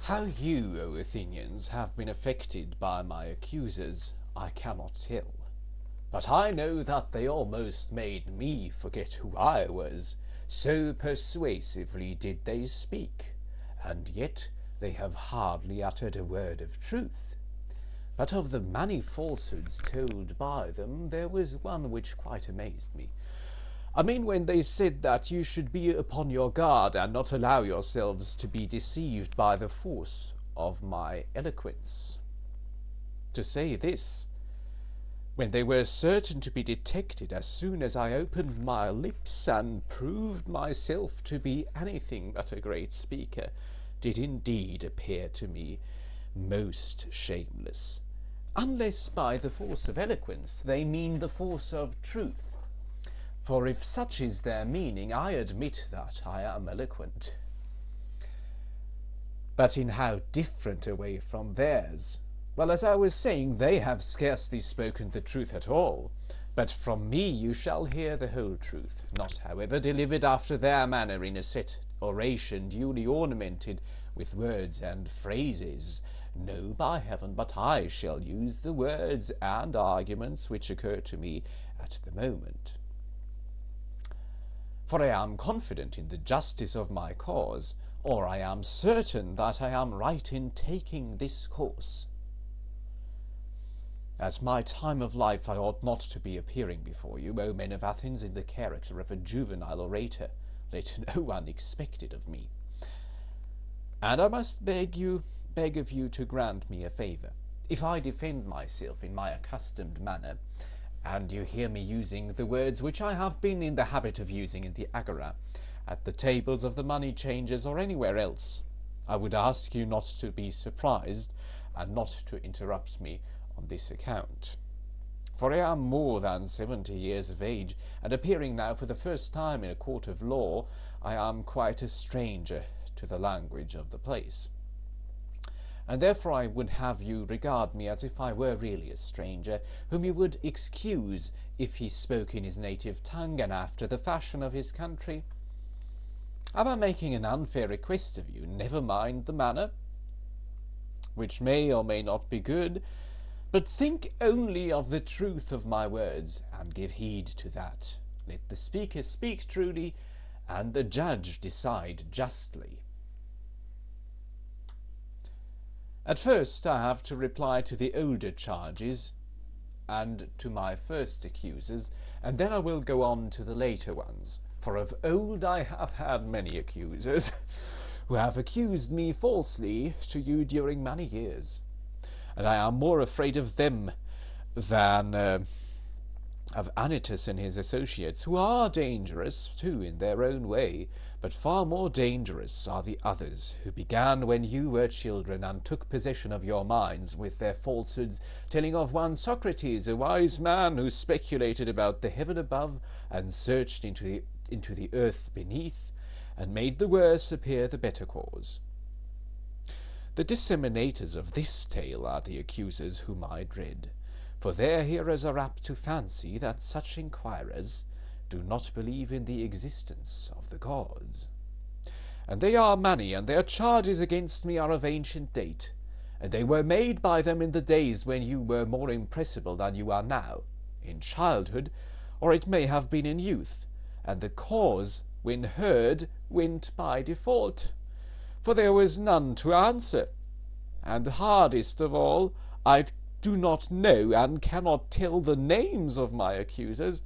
How you, O Athenians, have been affected by my accusers, I cannot tell. But I know that they almost made me forget who I was, so persuasively did they speak, and yet they have hardly uttered a word of truth. But of the many falsehoods told by them, there was one which quite amazed me. I mean, when they said that you should be upon your guard and not allow yourselves to be deceived by the force of my eloquence. To say this, when they were certain to be detected as soon as I opened my lips and proved myself to be anything but a great speaker, did indeed appear to me most shameless, unless by the force of eloquence they mean the force of truth. For if such is their meaning, I admit that I am eloquent. But in how different a way from theirs? Well, as I was saying, they have scarcely spoken the truth at all. But from me you shall hear the whole truth, not, however, delivered after their manner in a set oration duly ornamented with words and phrases. No, by heaven, but I shall use the words and arguments which occur to me at the moment. For I am confident in the justice of my cause, or I am certain that I am right in taking this course. At my time of life I ought not to be appearing before you, O men of Athens, in the character of a juvenile orator. Let no one expect it of me. And I must beg of you to grant me a favour. If I defend myself in my accustomed manner, and you hear me using the words which I have been in the habit of using in the agora, at the tables of the money changers or anywhere else, I would ask you not to be surprised, and not to interrupt me on this account. For I am more than 70 years of age, and appearing now for the first time in a court of law, I am quite a stranger to the language of the place. And therefore I would have you regard me as if I were really a stranger, whom you would excuse if he spoke in his native tongue and after the fashion of his country. Am I making an unfair request of you? Never mind the manner, which may or may not be good, but think only of the truth of my words, and give heed to that. Let the speaker speak truly, and the judge decide justly. At first I have to reply to the older charges and to my first accusers, and then I will go on to the later ones. For of old I have had many accusers, who have accused me falsely to you during many years, and I am more afraid of them than of Anytus and his associates, who are dangerous too in their own way, but far more dangerous are the others, who began when you were children and took possession of your minds with their falsehoods, telling of one Socrates, a wise man who speculated about the heaven above and searched into the earth beneath, and made the worse appear the better cause. The disseminators of this tale are the accusers whom I dread, for their hearers are apt to fancy that such inquirers do not believe in the existence of the gods. And they are many, and their charges against me are of ancient date, and they were made by them in the days when you were more impressible than you are now, in childhood, or it may have been in youth, and the cause, when heard, went by default, for there was none to answer. And hardest of all, I do not know and cannot tell the names of my accusers,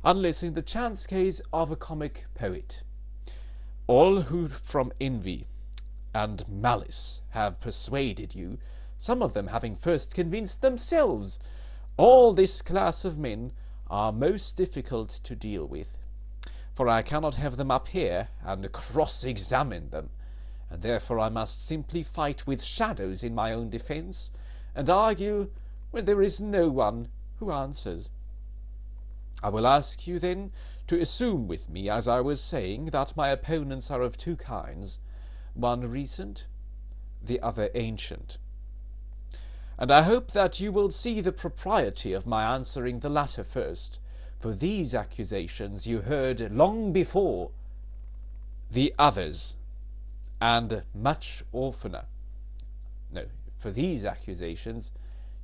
unless in the chance case of a comic poet. All who from envy and malice have persuaded you, some of them having first convinced themselves, all this class of men are most difficult to deal with, for I cannot have them up here and cross-examine them, and therefore I must simply fight with shadows in my own defence, and argue when there is no one who answers. I will ask you then to assume with me, as I was saying, that my opponents are of two kinds, one recent, the other ancient. And I hope that you will see the propriety of my answering the latter first, for these accusations you heard long before the others, and much oftener. no, for these accusations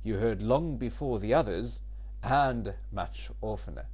you heard long before the others, and much oftener.